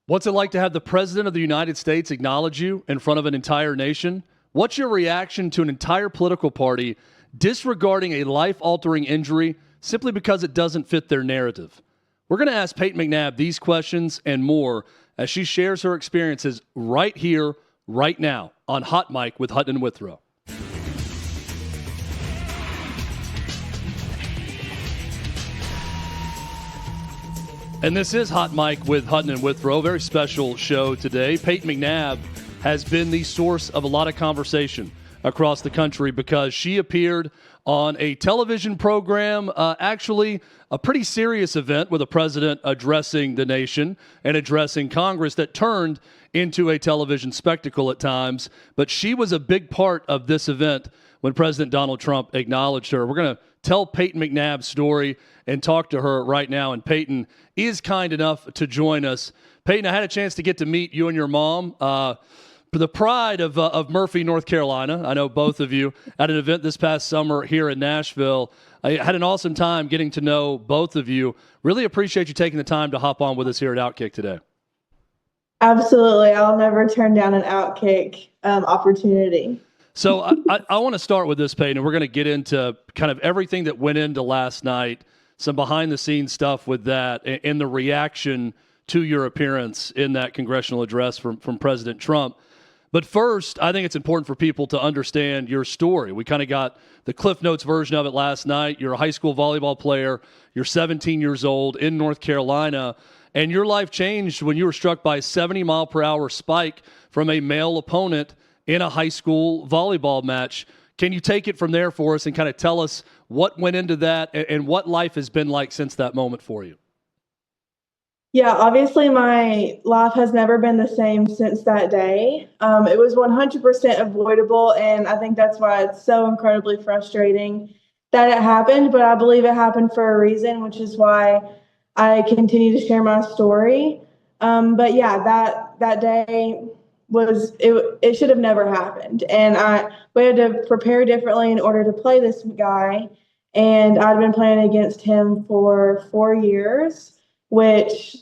What's it like to have the President of the United States acknowledge you in front of an entire nation? What's your reaction to an entire political party disregarding a life-altering injury simply because it doesn't fit their narrative? We're going to ask Payton McNabb these questions and more as she shares her experiences right here, right now on Hot Mic with Hutton and Withrow. And this is Hot Mic with Hutton and Withrow. Very special show today. Payton McNabb has been the source of a lot of conversation across the country because she appeared on a television program, actually a pretty serious event with a president addressing the nation and addressing Congress that turned into a television spectacle at times. But she was a big part of this event when President Donald Trump acknowledged her. We're going to tell Payton McNabb's story and talk to her right now. And Payton is kind enough to join us. Payton, I had a chance to get to meet you and your mom, the pride of Murphy, North Carolina. I know both of you at an event this past summer here in Nashville. I had an awesome time getting to know both of you. Really appreciate you taking the time to hop on with us here at OutKick today. Absolutely. I'll never turn down an OutKick opportunity. So I want to start with this, Payton, and we're going to get into kind of everything that went into last night, some behind-the-scenes stuff with that, and the reaction to your appearance in that congressional address from President Trump. But first, I think it's important for people to understand your story. We kind of got the Cliff Notes version of it last night. You're a high school volleyball player. You're 17 years old in North Carolina, and your life changed when you were struck by a 70-mile-per-hour spike from a male opponent in a high school volleyball match. Can you take it from there for us and kind of tell us what went into that and what life has been like since that moment for you? Yeah, obviously my life has never been the same since that day. It was 100% avoidable, and I think that's why it's so incredibly frustrating that it happened, but I believe it happened for a reason, which is why I continue to share my story. But yeah, that day it should have never happened, and we had to prepare differently in order to play this guy, and I'd been playing against him for 4 years, which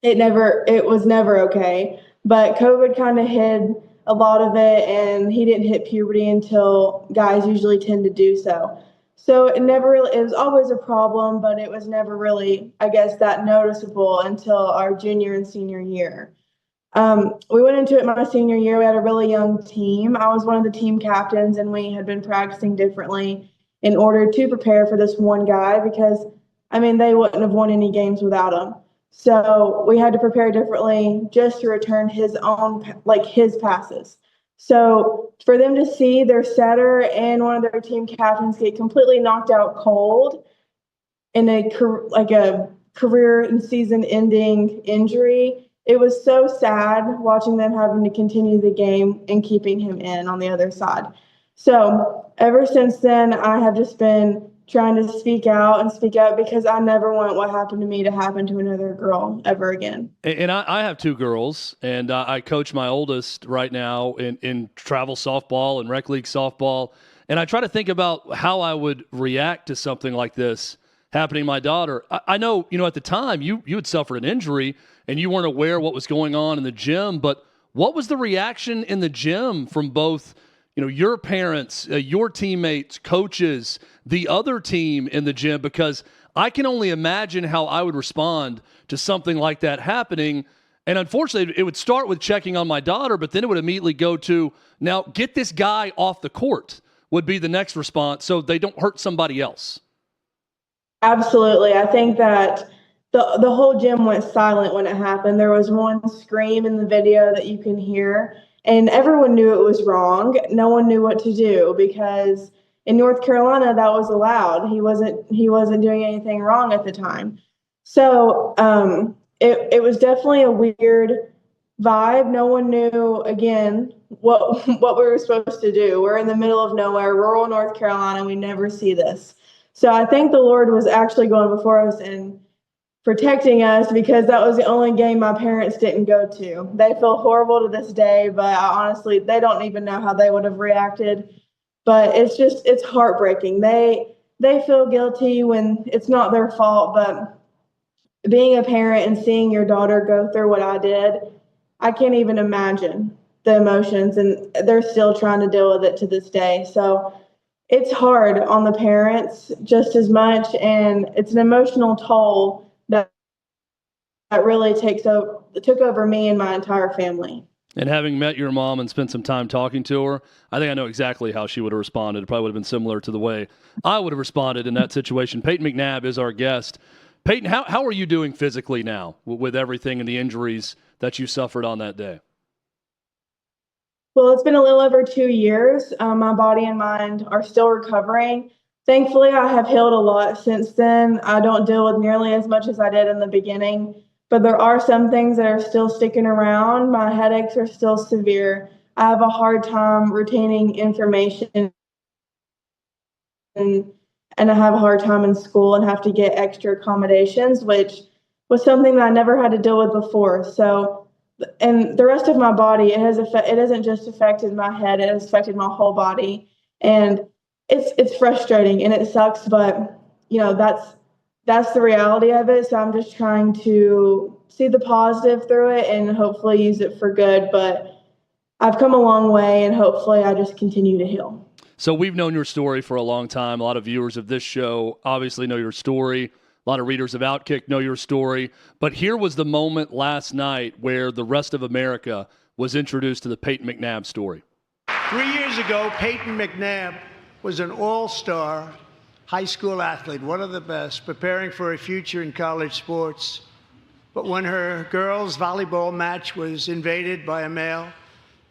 it was never okay. But COVID kind of hid a lot of it, and he didn't hit puberty until guys usually tend to do so. So it was always a problem, but it was never really, I guess, that noticeable until our junior and senior year. We went into it my senior year. We had a really young team. I was one of the team captains, and we had been practicing differently in order to prepare for this one guy because, they wouldn't have won any games without him. So we had to prepare differently just to return his passes. So for them to see their setter and one of their team captains get completely knocked out cold in a career and season-ending injury, it was so sad watching them having to continue the game and keeping him in on the other side. So ever since then, I have just been trying to speak out because I never want what happened to me to happen to another girl ever again. And I have two girls, and I coach my oldest right now in travel softball and rec league softball. And I try to think about how I would react to something like this happening to my daughter. I know, at the time you had suffered an injury and you weren't aware what was going on in the gym, but what was the reaction in the gym from both, your parents, your teammates, coaches, the other team in the gym? Because I can only imagine how I would respond to something like that happening. And unfortunately, it would start with checking on my daughter, but then it would immediately go to, now get this guy off the court would be the next response so they don't hurt somebody else. Absolutely. I think that the whole gym went silent when it happened. There was one scream in the video that you can hear, and everyone knew it was wrong. No one knew what to do because in North Carolina that was allowed. He wasn't doing anything wrong at the time. So it was definitely a weird vibe. No one knew again what we were supposed to do. We're in the middle of nowhere, rural North Carolina. We never see this. So I think the Lord was actually going before us and protecting us because that was the only game my parents didn't go to. They feel horrible to this day, but honestly, they don't even know how they would have reacted. But it's heartbreaking. They feel guilty when it's not their fault, but being a parent and seeing your daughter go through what I did, I can't even imagine the emotions, and they're still trying to deal with it to this day. So it's hard on the parents just as much, and it's an emotional toll that really took over me and my entire family. And having met your mom and spent some time talking to her, I think I know exactly how she would have responded. It probably would have been similar to the way I would have responded in that situation. Payton McNabb is our guest. Payton, how are you doing physically now with everything and the injuries that you suffered on that day? Well, it's been a little over 2 years. My body and mind are still recovering. Thankfully, I have healed a lot since then. I don't deal with nearly as much as I did in the beginning, but there are some things that are still sticking around. My headaches are still severe. I have a hard time retaining information, and, I have a hard time in school and have to get extra accommodations, which was something that I never had to deal with before. So, and the rest of my body, it hasn't just affected my head, it has affected my whole body. And it's frustrating and it sucks, but that's the reality of it. So I'm just trying to see the positive through it and hopefully use it for good. But I've come a long way, and hopefully I just continue to heal. So we've known your story for a long time. A lot of viewers of this show obviously know your story. A lot of readers of OutKick know your story. But here was the moment last night where the rest of America was introduced to the Payton McNabb story. 3 years ago, Payton McNabb was an all-star high school athlete, one of the best, preparing for a future in college sports. But when her girls' volleyball match was invaded by a male,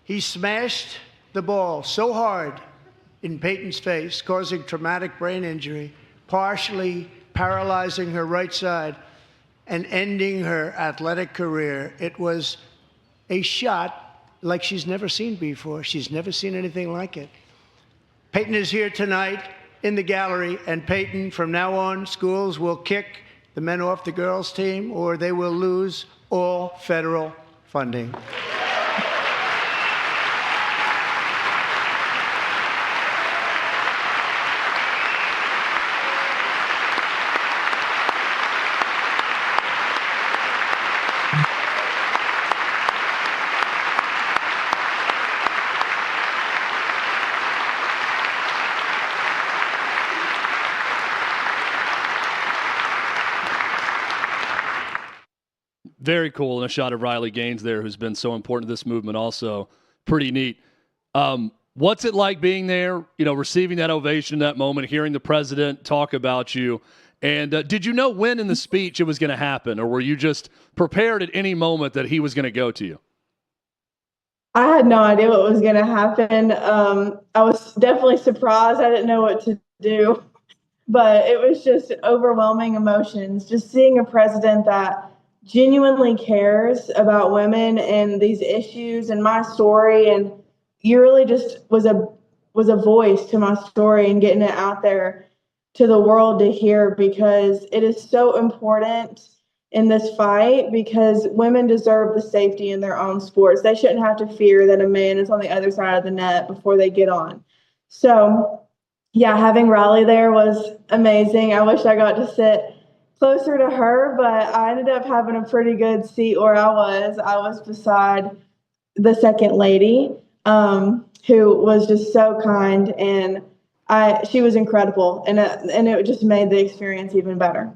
he smashed the ball so hard in Payton's face, causing traumatic brain injury, partially paralyzing her right side and ending her athletic career. It was a shot like she's never seen before. She's never seen anything like it. Payton is here tonight in the gallery, and Payton, from now on, schools will kick the men off the girls' team, or they will lose all federal funding. Very cool. And a shot of Riley Gaines there, who's been so important to this movement also. Pretty neat. What's it like being there, receiving that ovation in that moment, hearing the president talk about you? And did you know when in the speech it was going to happen, or were you just prepared at any moment that he was going to go to you? I had no idea what was going to happen. I was definitely surprised. I didn't know what to do, but it was just overwhelming emotions. Just seeing a president that genuinely cares about women and these issues and my story, and you really just was a voice to my story and getting it out there to the world to hear, because it is so important in this fight, because women deserve the safety in their own sports. They shouldn't have to fear that a man is on the other side of the net before they get on. So yeah, having Riley there was amazing. I wish I got to sit closer to her, but I ended up having a pretty good seat where I was. I was beside the second lady, who was just so kind, and she was incredible, and it just made the experience even better.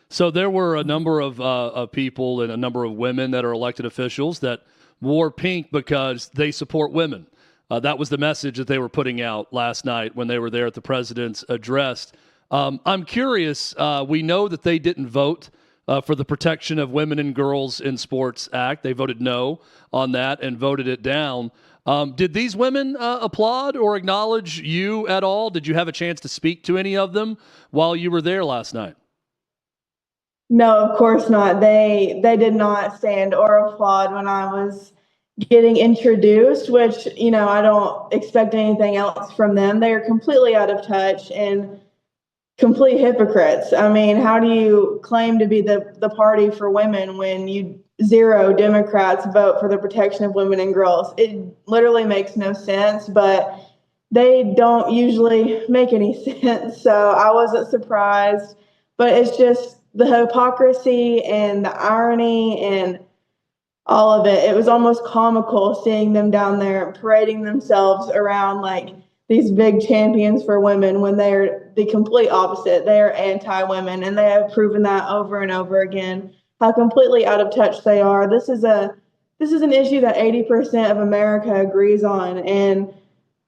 So there were a number of people and a number of women that are elected officials that wore pink because they support women. That was the message that they were putting out last night when they were there at the president's address. I'm curious, we know that they didn't vote for the Protection of Women and Girls in Sports Act. They voted no on that and voted it down. Did these women applaud or acknowledge you at all? Did you have a chance to speak to any of them while you were there last night? No, of course not. They did not stand or applaud when I was getting introduced, which, I don't expect anything else from them. They are completely out of touch and complete hypocrites. I mean, how do you claim to be the party for women when zero Democrats vote for the Protection of Women and Girls? It literally makes no sense, but they don't usually make any sense. So I wasn't surprised, but it's just the hypocrisy and the irony and all of it. It was almost comical seeing them down there parading themselves around like these big champions for women when they're the complete opposite. They are anti-women, and they have proven that over and over again, how completely out of touch they are. This is an issue that 80% of America agrees on, and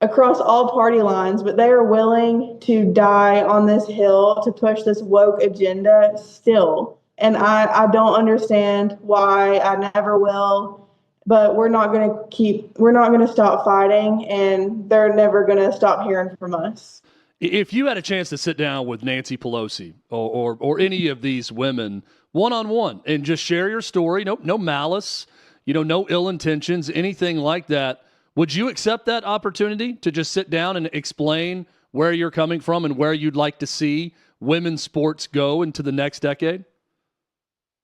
across all party lines, but they are willing to die on this hill to push this woke agenda still. And I don't understand why. I never will. But we're not going to stop fighting, and they're never going to stop hearing from us. If you had a chance to sit down with Nancy Pelosi or any of these women one-on-one and just share your story, no malice, no ill intentions, anything like that, would you accept that opportunity to just sit down and explain where you're coming from and where you'd like to see women's sports go into the next decade?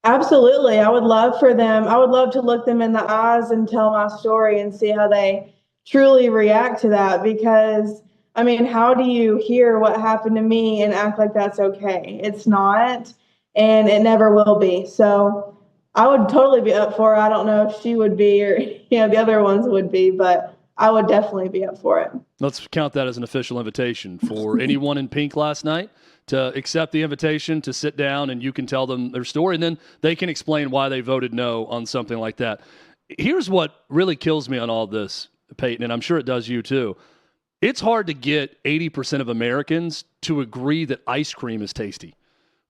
Absolutely. I would love for them. I would love to look them in the eyes and tell my story and see how they truly react to that. Because, I mean, how do you hear what happened to me and act like that's okay? It's not, and it never will be. So I would totally be up for it. I don't know if she would be or the other ones would be, but I would definitely be up for it. Let's count that as an official invitation for anyone in pink last night to accept the invitation to sit down, and you can tell them their story, and then they can explain why they voted no on something like that. Here's what really kills me on all this, Payton, and I'm sure it does you too. It's hard to get 80% of Americans to agree that ice cream is tasty,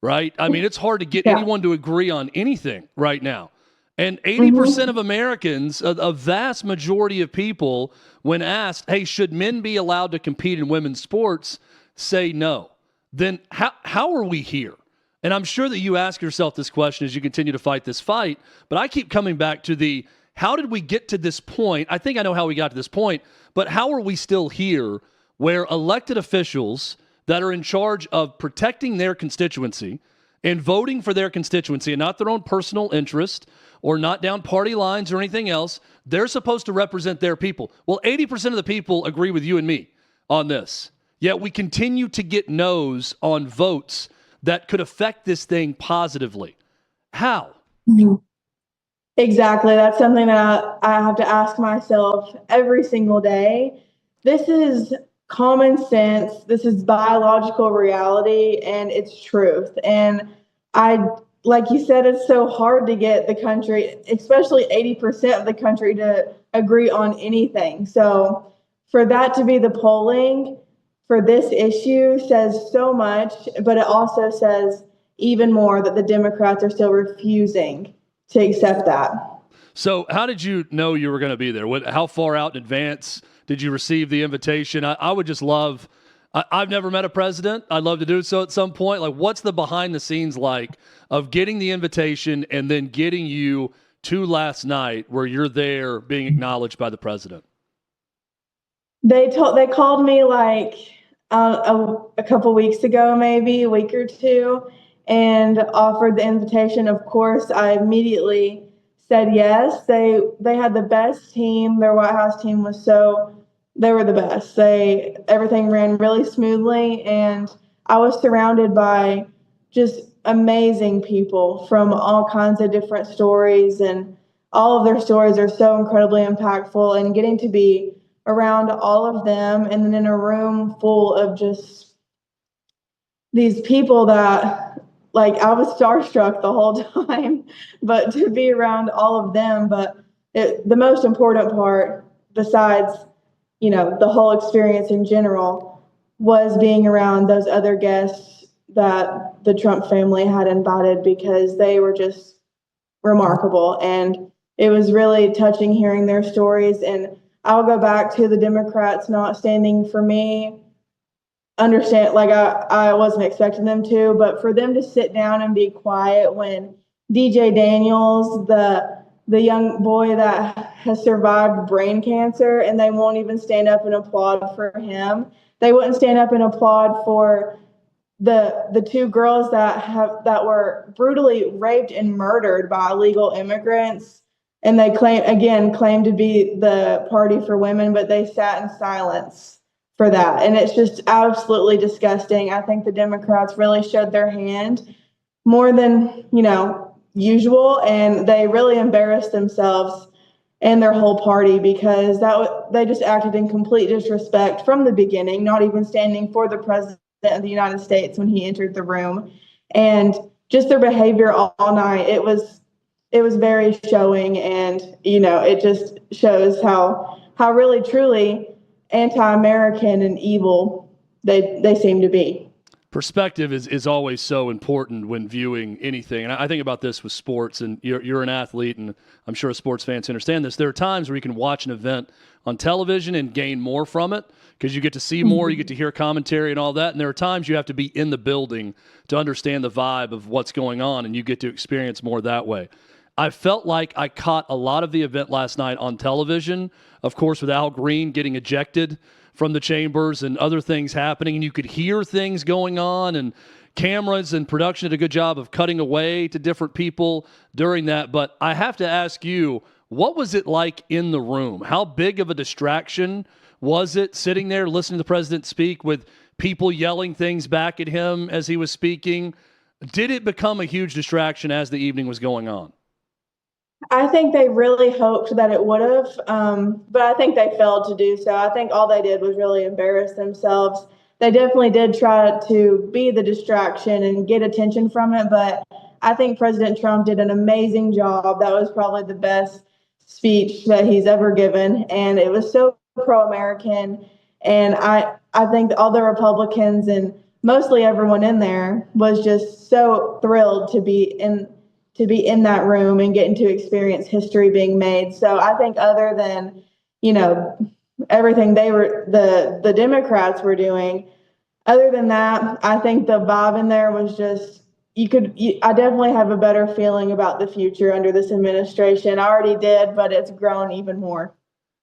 right? I mean, it's hard to get anyone to agree on anything right now. And 80% of Americans, a vast majority of people, when asked, hey, should men be allowed to compete in women's sports, say no. Then how are we here? And I'm sure that you ask yourself this question as you continue to fight this fight, but I keep coming back to how did we get to this point? I think I know how we got to this point, but how are we still here where elected officials that are in charge of protecting their constituency and voting for their constituency and not their own personal interest or not down party lines or anything else, they're supposed to represent their people. Well, 80% of the people agree with you and me on this. Yet we continue to get no's on votes that could affect this thing positively. How? Exactly. That's something that I have to ask myself every single day. This is common sense. This is biological reality, and it's truth. And like you said, it's so hard to get the country, especially 80% of the country, to agree on anything. So for that to be the polling for this issue says so much, but it also says even more that the Democrats are still refusing to accept that. So how did you know you were going to be there? How far out in advance did you receive the invitation? I would just love, I've never met a president. I'd love to do so at some point. Like, what's the behind the scenes like of getting the invitation and then getting you to last night where you're there being acknowledged by the president? They called me like a couple weeks ago, maybe a week or two, and offered the invitation. Of course, I immediately said yes. They had the best team. Their White House team they were the best. Everything ran really smoothly, and I was surrounded by just amazing people from all kinds of different stories, and all of their stories are so incredibly impactful, and getting to be around all of them and then in a room full of just these people that, like, I was starstruck the whole time, but to be around all of them. But the most important part, besides, the whole experience in general, was being around those other guests that the Trump family had invited, because they were just remarkable. And it was really touching hearing their stories. And I'll go back to the Democrats not standing for me. Understand, like, I wasn't expecting them to, but for them to sit down and be quiet when DJ Daniels, the young boy that has survived brain cancer, and they won't even stand up and applaud for him. They wouldn't stand up and applaud for the two girls that were brutally raped and murdered by illegal immigrants. And they claim to be the party for women, but they sat in silence for that. And it's just absolutely disgusting. I think the Democrats really showed their hand more than, usual. And they really embarrassed themselves and their whole party because they just acted in complete disrespect from the beginning, not even standing for the president of the United States when he entered the room. And just their behavior all night, it was very showing. And, it just shows how really truly anti-American and evil they seem to be. Perspective is always so important when viewing anything. And I think about this with sports, and you're an athlete, and I'm sure sports fans understand this. There are times where you can watch an event on television and gain more from it because you get to see more, you get to hear commentary and all that. And there are times you have to be in the building to understand the vibe of what's going on, and you get to experience more that way. I felt like I caught a lot of the event last night on television, of course, with Al Green getting ejected from the chambers and other things happening, and you could hear things going on, and cameras and production did a good job of cutting away to different people during that. But I have to ask you, what was it like in the room? How big of a distraction was it sitting there listening to the president speak with people yelling things back at him as he was speaking? Did it become a huge distraction as the evening was going on? I think they really hoped that it would have, but I think they failed to do so. I think all they did was really embarrass themselves. They definitely did try to be the distraction and get attention from it, but I think President Trump did an amazing job. That was probably the best speech that he's ever given, and it was so pro-American. And I think all the Republicans and mostly everyone in there was just so thrilled to be in that room and getting to experience history being made. So I think other than, everything the Democrats were doing, other than that, I think the vibe in there was just, I definitely have a better feeling about the future under this administration. I already did, but it's grown even more.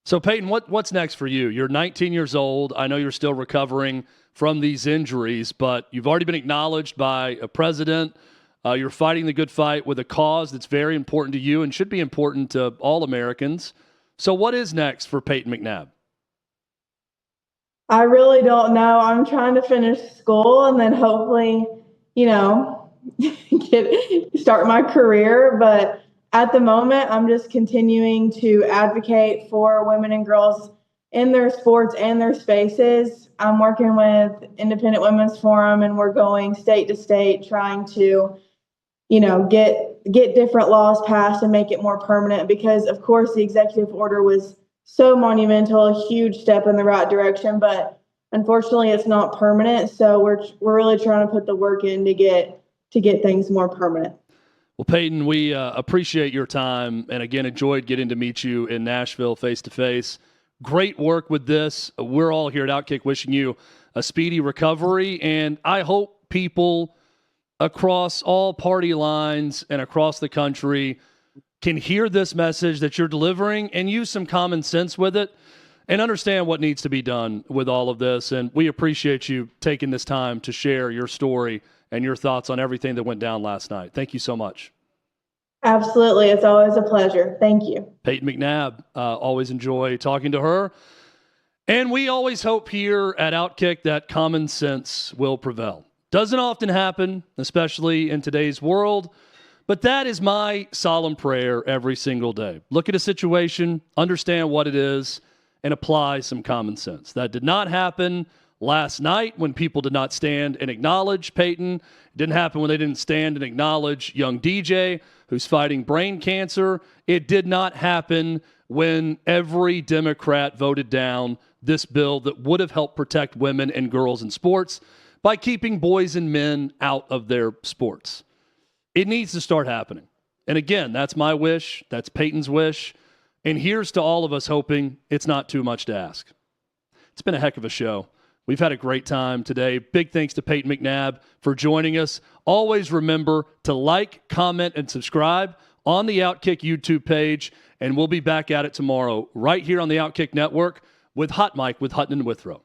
So Payton, what's next for you? You're 19 years old. I know you're still recovering from these injuries, but you've already been acknowledged by a president. You're fighting the good fight with a cause that's very important to you and should be important to all Americans. So what is next for Payton McNabb? I really don't know. I'm trying to finish school and then hopefully, start my career. But at the moment, I'm just continuing to advocate for women and girls in their sports and their spaces. I'm working with Independent Women's Forum, and we're going state to state trying to get different laws passed and make it more permanent because, of course, the executive order was so monumental, a huge step in the right direction, but unfortunately it's not permanent. So we're really trying to put the work in to get things more permanent. Well, Payton, we appreciate your time and, again, enjoyed getting to meet you in Nashville face-to-face. Great work with this. We're all here at OutKick wishing you a speedy recovery, and I hope people across all party lines and across the country can hear this message that you're delivering and use some common sense with it and understand what needs to be done with all of this. And we appreciate you taking this time to share your story and your thoughts on everything that went down last night. Thank you so much. Absolutely. It's always a pleasure. Thank you. Payton McNabb, always enjoy talking to her. And we always hope here at OutKick that common sense will prevail. Doesn't often happen, especially in today's world, but that is my solemn prayer every single day. Look at a situation, understand what it is, and apply some common sense. That did not happen last night when people did not stand and acknowledge Payton. It didn't happen when they didn't stand and acknowledge young DJ who's fighting brain cancer. It did not happen when every Democrat voted down this bill that would have helped protect women and girls in sports by keeping boys and men out of their sports. It needs to start happening. And again, that's my wish. That's Payton's wish. And here's to all of us hoping it's not too much to ask. It's been a heck of a show. We've had a great time today. Big thanks to Payton McNabb for joining us. Always remember to like, comment, and subscribe on the OutKick YouTube page. And we'll be back at it tomorrow right here on the OutKick Network with Hot Mike with Hutton and Withrow.